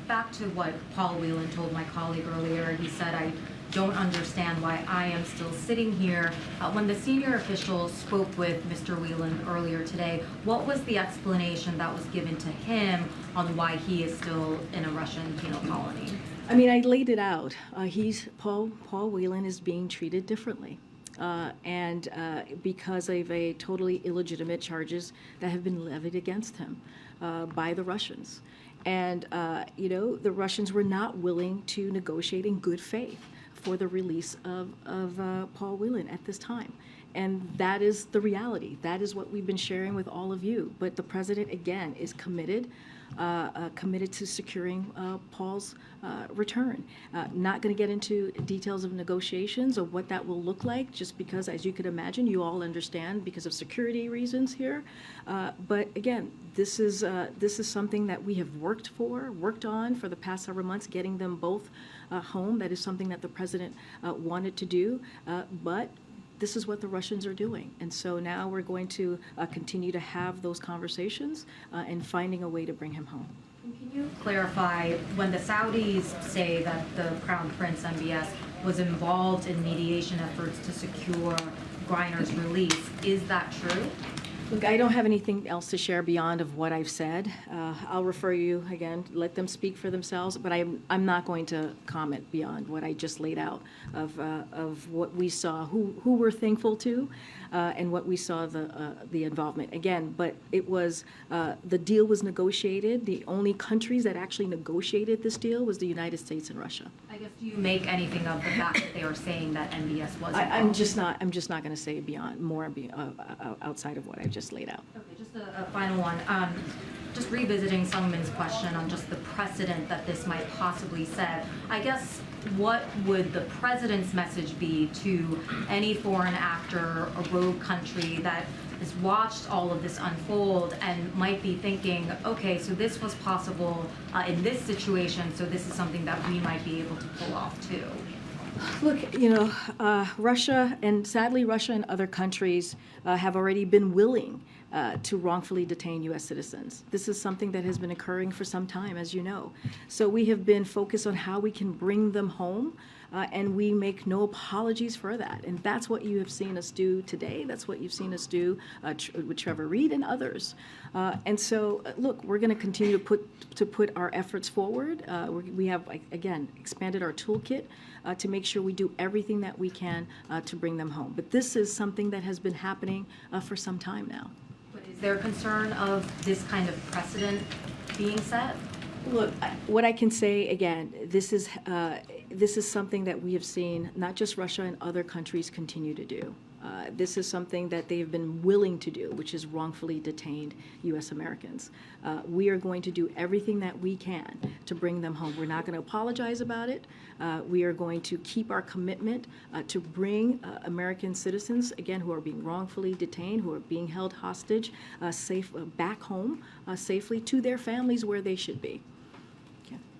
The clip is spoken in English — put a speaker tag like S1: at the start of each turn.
S1: back to what Paul Whelan told my colleague earlier. He said, I don't understand why I am still sitting here. When the senior officials spoke with Mr. Whelan earlier today, what was the explanation that was given to him on why he is still in a Russian penal colony?
S2: I mean, I laid it out. Paul Whelan is being treated differently. Because of a totally illegitimate charges that have been levied against him by the Russians. And, the Russians were not willing to negotiate in good faith for the release of Paul Whelan at this time. And that is the reality. That is what we've been sharing with all of you. But the president, again, is committed to securing Paul's return. Not going to get into details of negotiations or what that will look like, just because, as you could imagine, you all understand because of security reasons here. But again, this is something that we have worked on for the past several months, getting them both home. That is something that the president wanted to do, but this is what the Russians are doing. And so now we're going to continue to have those conversations and finding a way to bring him home.
S1: Can you clarify, when the Saudis say that the Crown Prince MBS was involved in mediation efforts to secure Griner's release, is that true?
S2: Look, I don't have anything else to share beyond of what I've said. I'll refer you, again, let them speak for themselves, but I'm not going to comment beyond what I just laid out of what we saw, who we're thankful to, and what we saw the involvement. Again, but it was, the deal was negotiated. The only countries that actually negotiated this deal was the United States and Russia.
S1: I guess, do you make anything of the fact that they are saying that MBS was involved?
S2: I'm just not going to say outside of what I just laid out.
S1: Okay, just a final one. Just revisiting Sungmin's question on just the precedent that this might possibly set. I guess, what would the president's message be to any foreign actor or rogue country that has watched all of this unfold and might be thinking, okay, so this was possible in this situation, so this is something that we might be able to pull off too?
S2: Look, Russia, and sadly Russia and other countries have already been willing to wrongfully detain U.S. citizens. This is something that has been occurring for some time, as you know. So we have been focused on how we can bring them home, and we make no apologies for that. And that's what you have seen us do today. That's what you've seen us do with Trevor Reed and others. And so, look, we're going to continue to put our efforts forward. We have, again, expanded our toolkit to make sure we do everything that we can to bring them home. But this is something that has been happening for some time now.
S1: But is there concern of this kind of precedent being set?
S2: Look, what I can say, again, this is something that we have seen not just Russia and other countries continue to do. This is something that they've been willing to do, which is wrongfully detained U.S. Americans. We are going to do everything that we can to bring them home. We're not going to apologize about it. We are going to keep our commitment to bring American citizens, again, who are being wrongfully detained, who are being held hostage, back home safely to their families where they should be.